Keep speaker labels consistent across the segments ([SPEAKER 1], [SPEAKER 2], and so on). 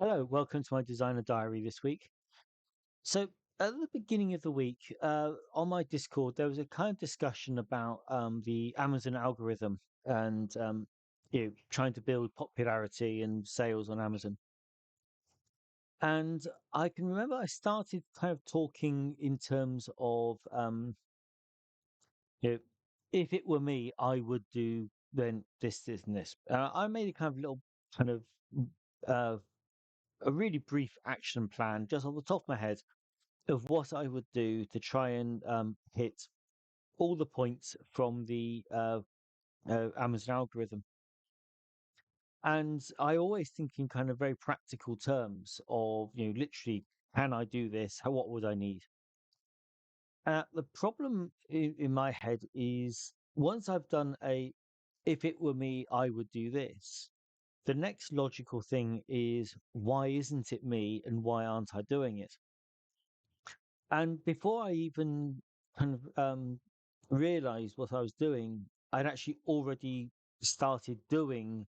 [SPEAKER 1] Hello, welcome to my designer diary this week. So, at the beginning of the week, on my Discord, there was a kind of discussion about the Amazon algorithm and trying to build popularity and sales on Amazon. And I can remember I started kind of talking in terms of, you know, if it were me, I would do then this, and this. I made a kind of little kind of uh, a really brief action plan just off the top of my head of what I would do to try and hit all the points from the Amazon algorithm. And I always think in kind of very practical terms of, literally, can I do this? What would I need? The problem in my head is once I've done if it were me, I would do this. The next logical thing is, why isn't it me and why aren't I doing it? And before I even kind of realized what I was doing, I'd actually already started doing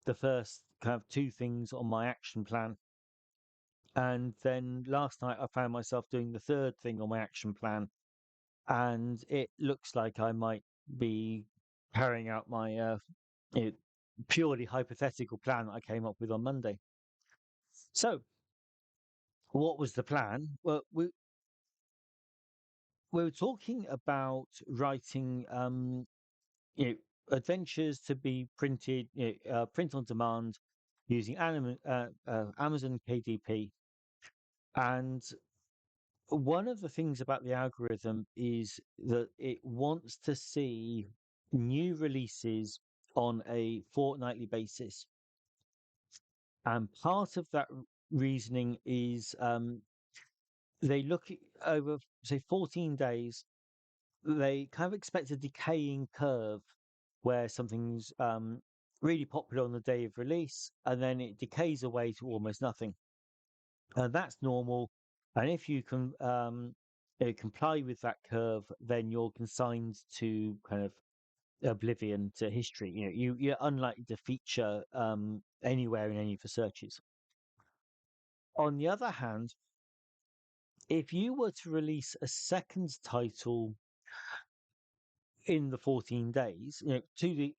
[SPEAKER 1] the first kind of two things on my action plan. And then last night I found myself doing the third thing on my action plan. And it looks like I might be carrying out my you know, purely hypothetical plan that I came up with on Monday. So, what was the plan? Well, we were talking about writing you know, adventures to be printed, print on demand using Amazon KDP. And one of the things about the algorithm is that it wants to see new releases on a fortnightly basis. And part of that reasoning is they look over, say, 14 days, they kind of expect a decaying curve where something's really popular on the day of release and then it decays away to almost nothing. And that's normal. And if you can comply with that curve, then you're consigned to kind of oblivion to history. You're unlikely to feature anywhere in any of the searches. On the other hand, if you were to release a second title in the 14 days, to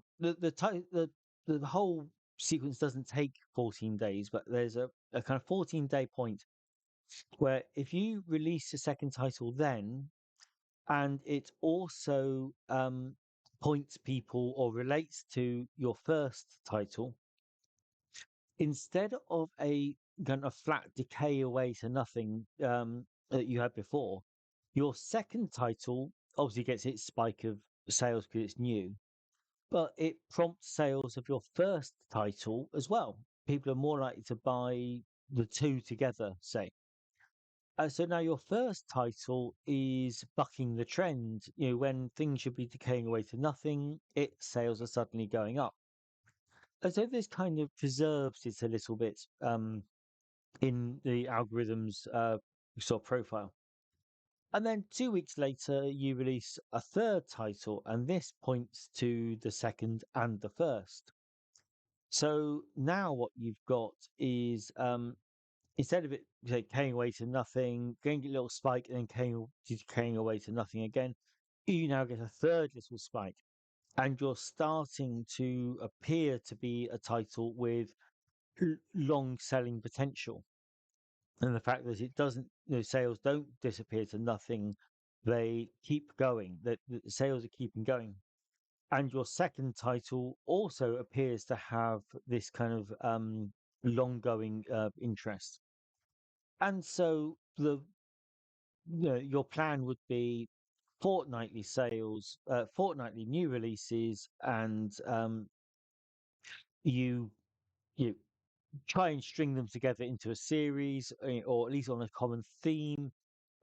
[SPEAKER 1] the whole sequence doesn't take 14 days, but there's a kind of 14-day point where if you release a second title then, and it also points people or relates to your first title, instead of a kind of flat decay away to nothing that you had before, your second title obviously gets its spike of sales because it's new, but it prompts sales of your first title as well. People are more likely to buy the two together, say. So now your first title is bucking the trend. When things should be decaying away to nothing, its sales are suddenly going up. And so this kind of preserves it a little bit in the algorithm's sort of profile. And then 2 weeks later, you release a third title, and this points to the second and the first. So now what you've got is instead of it decaying away to nothing, getting a little spike, and then decaying away to nothing again, you now get a third little spike. And you're starting to appear to be a title with long selling potential. And the fact that it doesn't, sales don't disappear to nothing, they keep going, that the sales are keeping going. And your second title also appears to have this kind of long going interest. And so your plan would be fortnightly sales, fortnightly new releases, and you you try and string them together into a series, or at least on a common theme,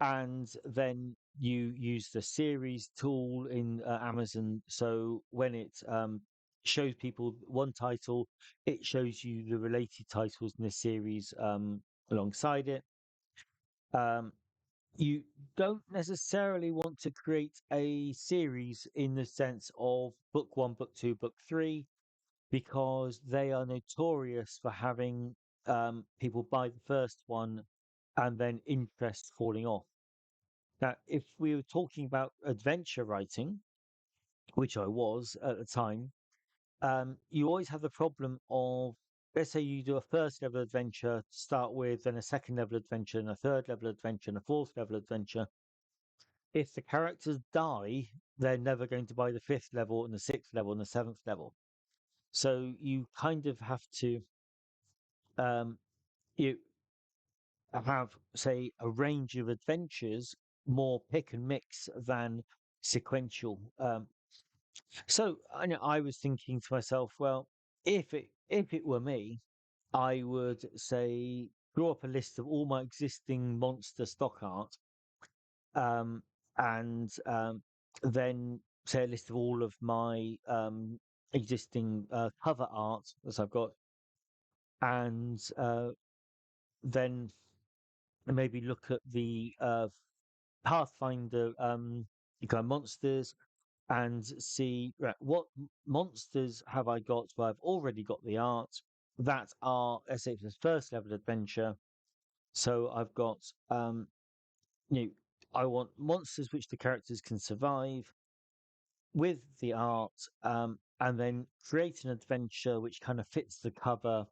[SPEAKER 1] and then you use the series tool in Amazon. So when it shows people one title, it shows you the related titles in the series alongside it. Um, you don't necessarily want to create a series in the sense of book one, book two, book three, because they are notorious for having people buy the first one and then interest falling off. Now, if we were talking about adventure writing, which I was at the time, you always have the problem of, let's say you do a first level adventure to start with, then a second level adventure, and a third level adventure, and a fourth level adventure. If the characters die, they're never going to buy the fifth level and the sixth level and the seventh level. So you kind of have to um, you have, say, a range of adventures, more pick and mix than sequential. So I know I was thinking to myself, well, if it were me, I would say draw up a list of all my existing monster stock art, um, and then say a list of all of my existing cover art as I've got, and then maybe look at the Pathfinder kind of monsters and see, right, what monsters have I got where I've already got the art that are, let's say, it's a first level adventure. So I've got, you know, I want monsters which the characters can survive with the art, and then create an adventure which kind of fits the cover,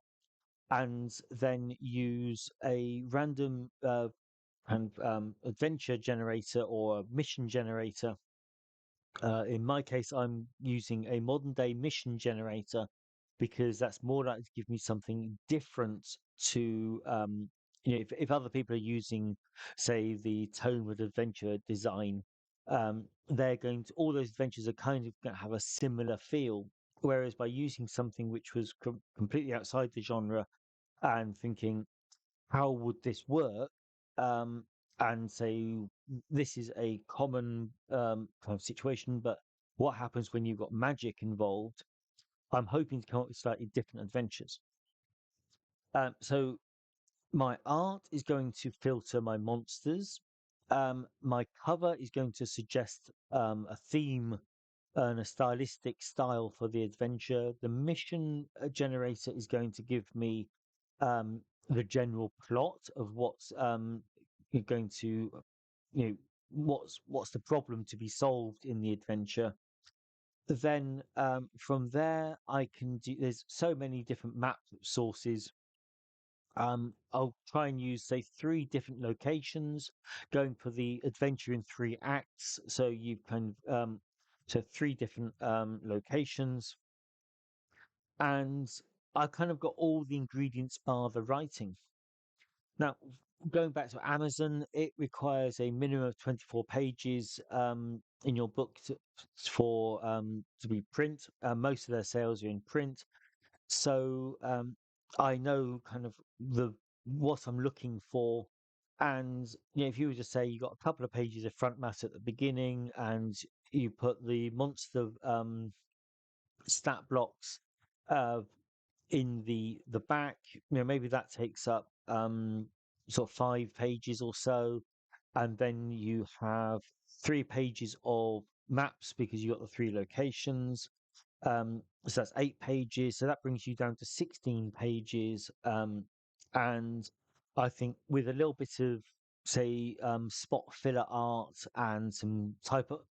[SPEAKER 1] and then use a random kind of adventure generator or a mission generator. In my case, I'm using a modern day mission generator because that's more likely to give me something different to, if other people are using, say, the Tonewood adventure design, they're going to, all those adventures are kind of going to have a similar feel. Whereas by using something which was completely outside the genre and thinking, how would this work? Um, and say this is a common kind of situation, but what happens when you've got magic involved? I'm hoping to come up with slightly different adventures. So my art is going to filter my monsters. My cover is going to suggest a theme and a stylistic style for the adventure. The mission generator is going to give me um, the general plot of what's going to, what's the problem to be solved in the adventure. Then from there, I can do. There's so many different map sources. I'll try and use, say, three different locations, going for the adventure in three acts. So you kind of so three different locations, and I kind of got all the ingredients bar the writing. Now, going back to Amazon, it requires a minimum of 24 pages in your book for to be print. Most of their sales are in print, so I know kind of the what I'm looking for. And if you were to say you got a couple of pages of front matter at the beginning, and you put the monster stat blocks uh, in the back, maybe that takes up sort of 5 pages or so, and then you have 3 pages of maps because you got the three locations. So that's 8 pages. So that brings you down to 16 pages. And I think with a little bit of, say, spot filler art and some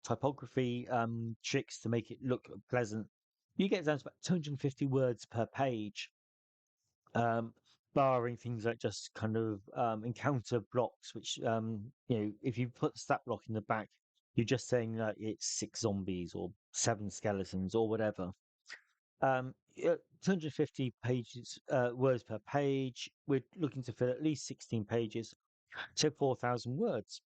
[SPEAKER 1] typography tricks to make it look pleasant, you get down to about 250 words per page, um, barring things like just kind of encounter blocks, which, if you put stat block in the back, you're just saying that it's 6 zombies or 7 skeletons or whatever. 250 pages words per page. We're looking to fill at least 16 pages, so 4,000 words.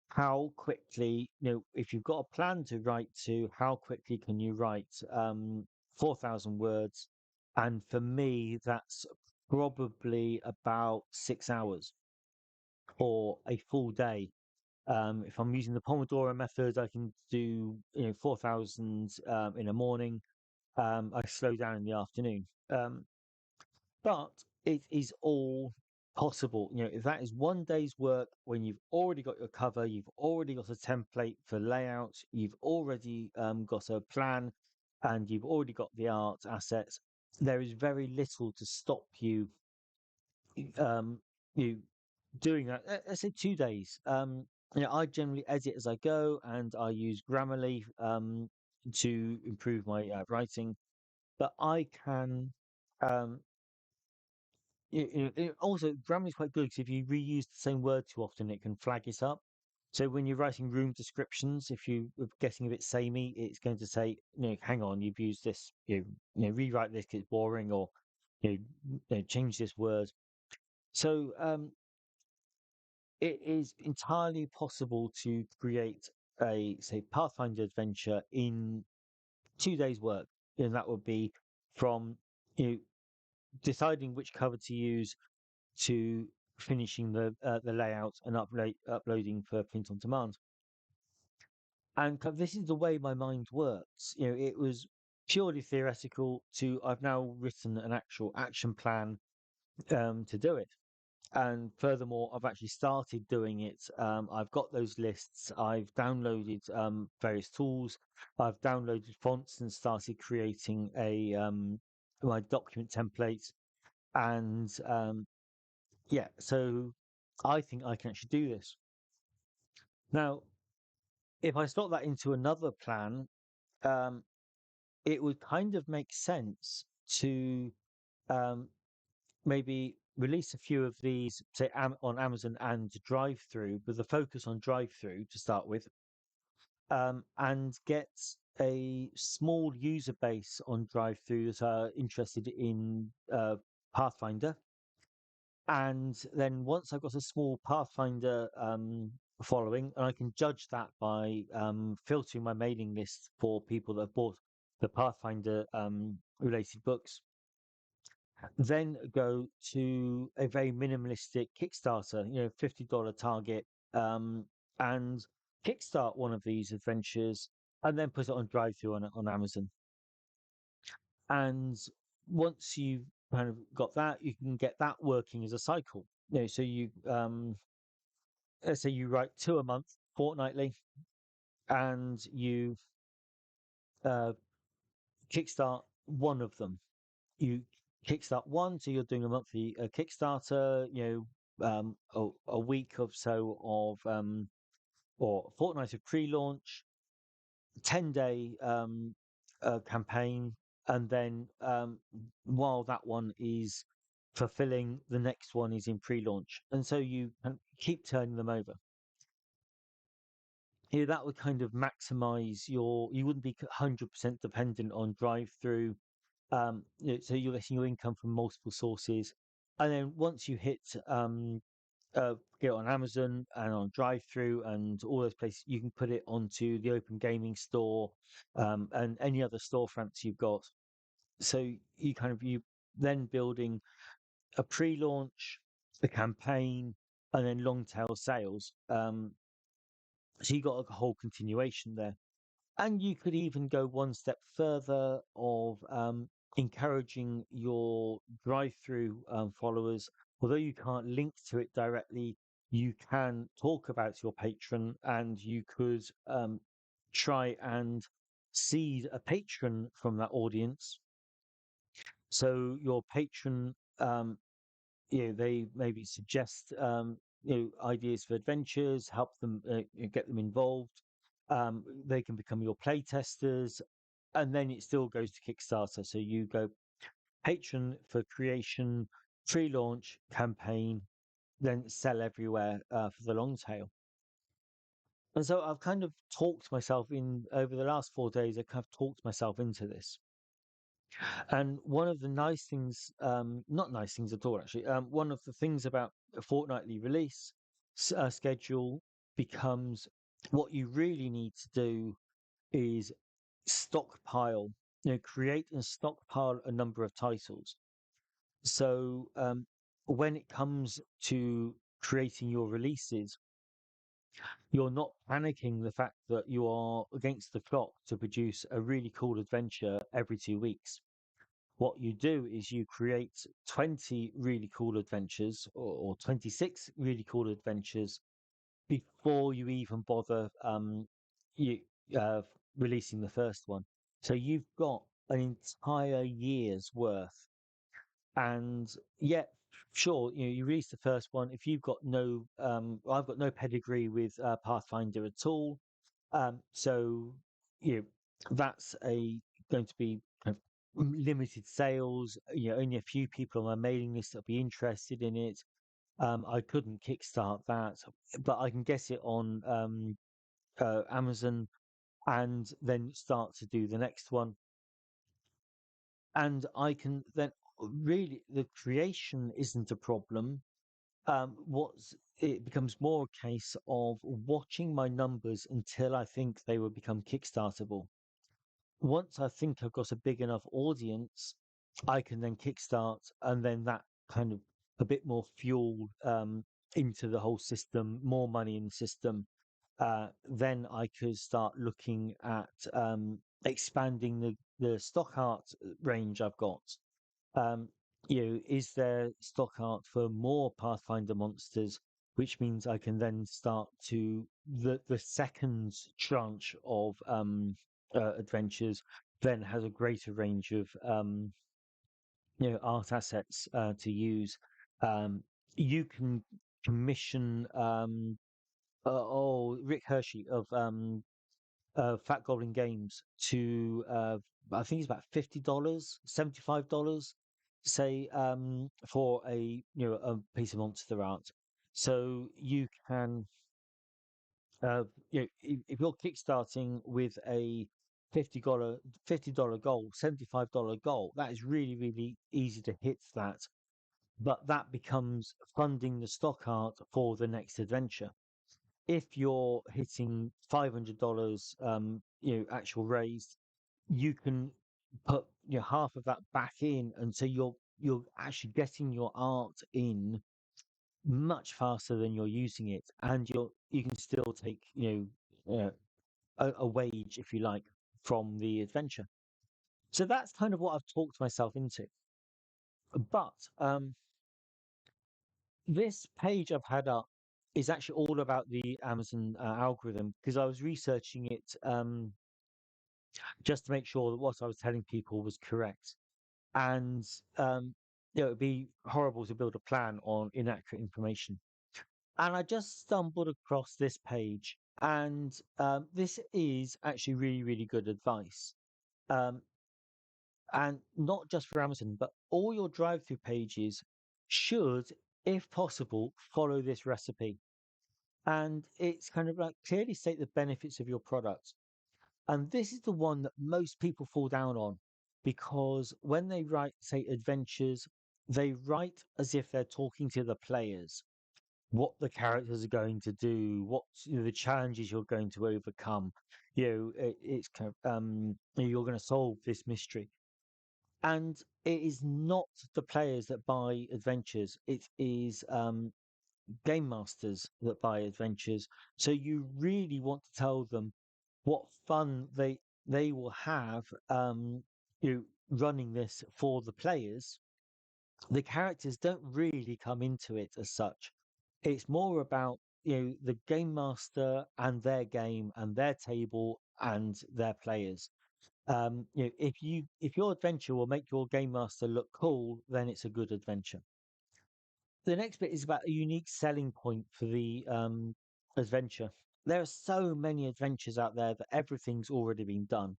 [SPEAKER 1] How quickly, if you've got a plan to write to, how quickly can you write 4,000 words? And for me, that's probably about 6 hours or a full day. If I'm using the Pomodoro method, I can do 4,000 in the morning. I slow down in the afternoon. But it is all possible. If that is one day's work when you've already got your cover, you've already got a template for layout, you've already got a plan, and you've already got the art assets, there is very little to stop you um, you doing that. Let's say 2 days. I generally edit as I go, and I use Grammarly to improve my writing. But I can. Um, Also, Grammarly is quite good because if you reuse the same word too often, it can flag it up. So when you're writing room descriptions, if you are getting a bit samey, it's going to say, hang on, you've used this, rewrite this 'cause it's boring, or you know, change this word. So it is entirely possible to create a, say, Pathfinder adventure in 2 days' work, and that would be from you know, deciding which cover to use to finishing the layout and uploading for print on demand. And this is the way my mind works. It was purely theoretical to I've now written an actual action plan to do it. And furthermore, I've actually started doing it. I've got those lists. I've downloaded various tools. I've downloaded fonts and started creating my document template. And yeah, so I think I can actually do this. Now, if I slot that into another plan, um, it would kind of make sense to um, maybe release a few of these, say, on Amazon and DriveThru, with a focus on DriveThru to start with, and get a small user base on DriveThru that are interested in Pathfinder. And then once I've got a small Pathfinder following, and I can judge that by filtering my mailing list for people that have bought the Pathfinder related books, then go to a very minimalistic Kickstarter, $50 target, and kickstart one of these adventures, and then put it on drive-through on Amazon. And once you've kind of got that, you can get that working as a cycle. So let's say you write two a month, fortnightly, and you uh, kickstart one of them. You kickstart one, so you're doing a monthly Kickstarter. A week or so of or a fortnight of pre-launch, 10-day campaign, and then while that one is fulfilling, the next one is in pre-launch, and so you can keep turning them over. That would kind of maximize you wouldn't be 100% dependent on drive-through. So you're getting your income from multiple sources, and then once you hit get it on Amazon and on drive-through and all those places, you can put it onto the Open Gaming Store, and any other storefronts you've got. So you then building a pre-launch, a campaign, and then long tail sales. So you got a whole continuation there. And you could even go one step further of encouraging your drive-through followers. Although you can't link to it directly, you can talk about your patron, and you could try and seed a patron from that audience. So your patron, they maybe suggest ideas for adventures, help them get them involved. They can become your play testers, and then it still goes to Kickstarter. So you go patron for creation, pre-launch campaign, then sell everywhere for the long tail. And so I've kind of talked myself in over the last 4 days. I kind of talked myself into this. And one of the nice things, not nice things at all, actually, one of the things about a fortnightly release schedule becomes what you really need to do is stockpile, create and stockpile a number of titles. So when it comes to creating your releases, you're not panicking the fact that you are against the clock to produce a really cool adventure every 2 weeks. What you do is you create 20 really cool adventures, or 26 really cool adventures, before you even bother you uh, releasing the first one. So you've got an entire year's worth, and yet sure, you release the first one. If you've got no, I've got no pedigree with Pathfinder at all, so you know, that's a going to be kind of limited sales. Only a few people on my mailing list that'll be interested in it. I couldn't kickstart that, but I can get it on Amazon and then start to do the next one. And I can then really the creation isn't a problem. What's it becomes more a case of watching my numbers until I think they will become kickstartable. Once I think I've got a big enough audience, I can then kickstart, and then that kind of a bit more fuel into the whole system, more money in the system. Then I could start looking at expanding the stock art range I've got. Um, is there stock art for more Pathfinder monsters, which means I can then start to the second tranche of adventures then has a greater range of art assets to use. Um, you can commission Rick Hershey of Fat Goblin Games to I think it's about $50, $75, say for a piece of monster art. So you can if you're kickstarting with a $50 goal, $75 goal, that is really really easy to hit that. But that becomes funding the stock art for the next adventure. If you're hitting $500, actual raised, you can put half of that back in, and so you're actually getting your art in much faster than you're using it, and you can still take a wage if you like from the adventure. So that's kind of what I've talked myself into. But this page I've had up is actually all about the Amazon algorithm because I was researching it just to make sure that what I was telling people was correct. And it'd be horrible to build a plan on inaccurate information. And I just stumbled across this page, and this is actually really, really good advice. Um, and not just for Amazon, but all your drive-through pages should, if possible, follow this recipe. And it's kind of like clearly state the benefits of your product. And this is the one that most people fall down on because when they write, say, adventures, they write as if they're talking to the players, what the characters are going to do, what the challenges you're going to overcome. It's kind of you're going to solve this mystery. And it is not the players that buy adventures. It is game masters that buy adventures. So you really want to tell them what fun they will have running this for the players. The characters don't really come into it as such. It's more about the game master and their game and their table and their players. If your adventure will make your game master look cool, then it's a good adventure. The next bit is about a unique selling point for the adventure. There are so many adventures out there that everything's already been done.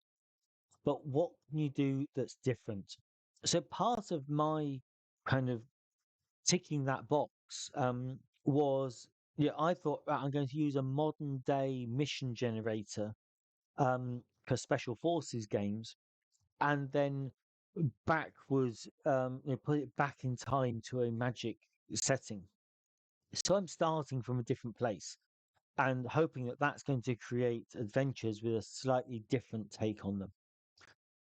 [SPEAKER 1] But what can you do that's different? So part of my kind of ticking that box was I thought I'm going to use a modern day mission generator for special forces games, and then backwards put it back in time to a magic setting. So I'm starting from a different place and hoping that that's going to create adventures with a slightly different take on them.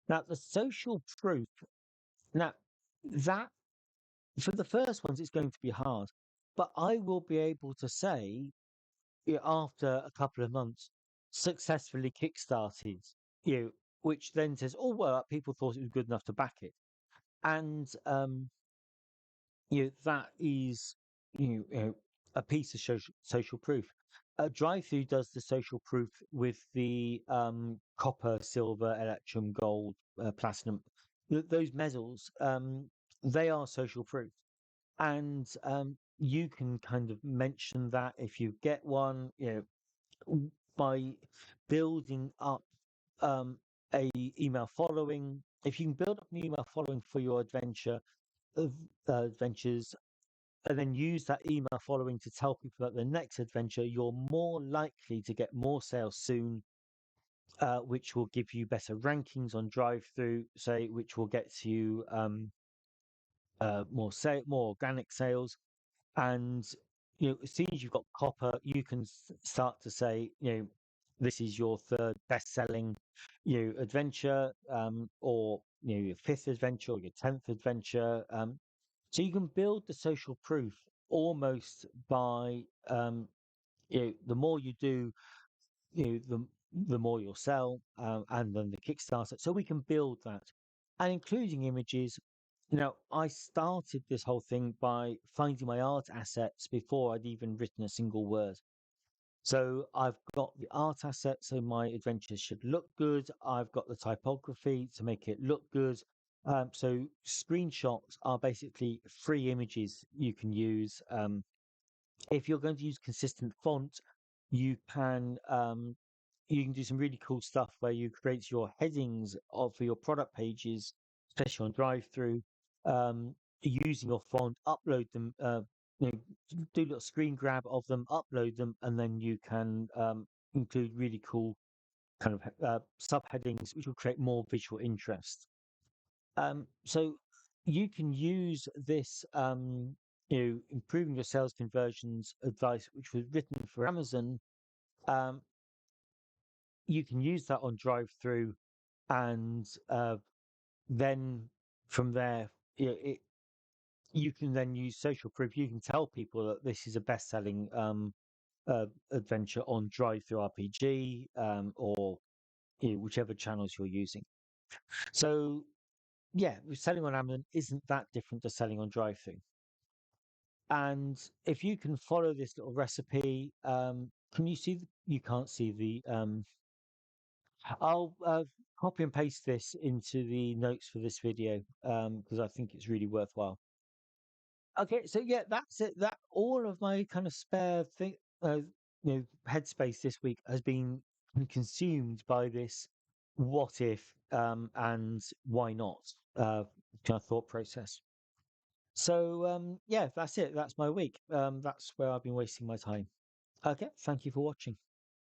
[SPEAKER 1] Now, the social proof, now that for the first ones, it's going to be hard, but I will be able to say after a couple of months, successfully kickstarted, you know, which then says, oh, well, people thought it was good enough to back it. And that is a piece of social proof. Drive-through does the social proof with the copper, silver, electrum, gold, platinum. Those medals, they are social proof. and you can kind of mention that if you get one, by building up um, a email following. If you can build up an email following for your of adventures, and then use that email following to tell people about the next adventure, you're more likely to get more sales soon, which will give you better rankings on drive-through, say, which will get you more organic sales. And as soon as you've got copper, you can start to say, this is your third best-selling, adventure, or your fifth adventure or your 10th adventure. So you can build the social proof almost by, the more you do, the more you'll sell, and then the Kickstarter. So we can build that, and including images. I started this whole thing by finding my art assets before I'd even written a single word. So I've got the art assets, so my adventures should look good. I've got the typography to make it look good. So screenshots are basically free images you can use. If you're going to use consistent font, you can um, you can do some really cool stuff where you create your headings for your product pages, especially on drive-through, using your font, upload them, you know, do a little screen grab of them, upload them, and then you can include really cool kind of subheadings, which will create more visual interest. So you can use this, improving your sales conversions advice, which was written for Amazon. Um, you can use that on drive through, and then from there, you can then use social proof. You can tell people that this is a best-selling adventure on DriveThruRPG, or whichever channels you're using. So yeah, selling on Amazon isn't that different to selling on drive-through. And if you can follow this little recipe, can you see? You can't see the. I'll copy and paste this into the notes for this video, because I think it's really worthwhile. Okay, so yeah, that's it. That all of my kind of spare thing, headspace this week has been consumed by this what if, and why not kind of thought process. So yeah, that's it. That's my week. That's where I've been wasting my time. Okay, thank you for watching.